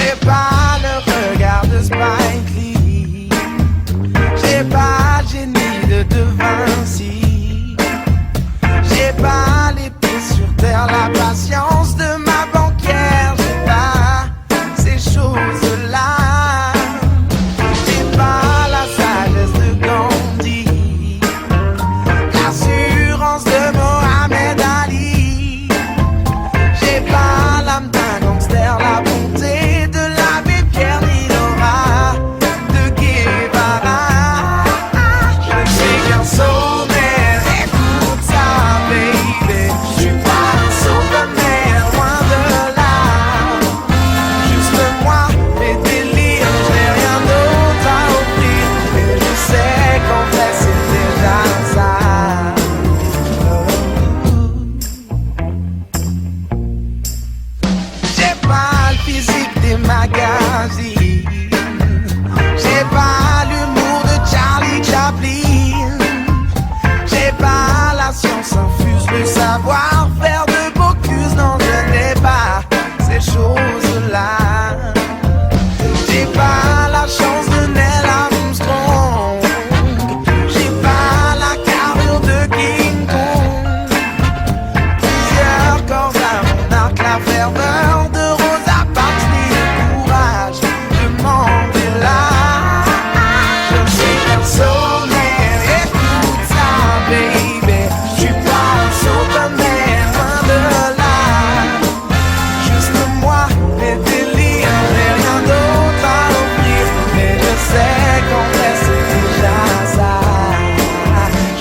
J'ai pas le regard de Spike Lee, j'ai pas le génie de De Vinci, j'ai pas les pieds sur terre, la patience de ma banquière, j'ai pas ces choses-là, j'ai pas la sagesse de Gandhi, l'assurance de Mohamed Ali, j'ai pas l'âme d'un gangster, la bonté de l'abbé Pierre ni l'aura de Guevara. Je suis qu'un sommaire, écoute ça baby, je suis pas un Superman, loin de là. Juste moi, mes délires, j'ai rien d'autre à offrir, mais je sais qu'en fait c'est déjà ça. J'ai pas le physique des magazines, j'ai pas l'humour de Charlie Chaplin, j'ai pas la science infuse, le savoir-faire de Bocuse, non je n'ai pas ces choses-là. J'ai pas la chance de Neil Armstrong, j'ai pas la carrure de King Kong, plusieurs corps à mon arc, la ferveur de Rosa Parks, ni le courage de Mandela. Je suis qu'un sommaire, écoute ça baby, je suis pas un Superman, loin de là. Juste moi, mes délires, j'ai rien d'autre à offrir, mais je sais qu'en vrai c'est déjà ça.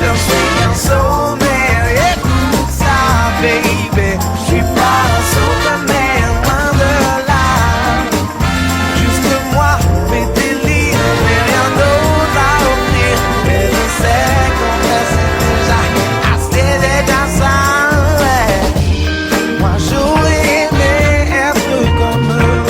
Je suis qu'un sommaire, écoute ça baby, je suis pas un Superman, loin de là. Juste moi, mes délires, j'ai rien d'autre à offrir, mais je sais qu'en vrai c'est déjà ça, ouais. Moi j'aurais aimé être comme eux.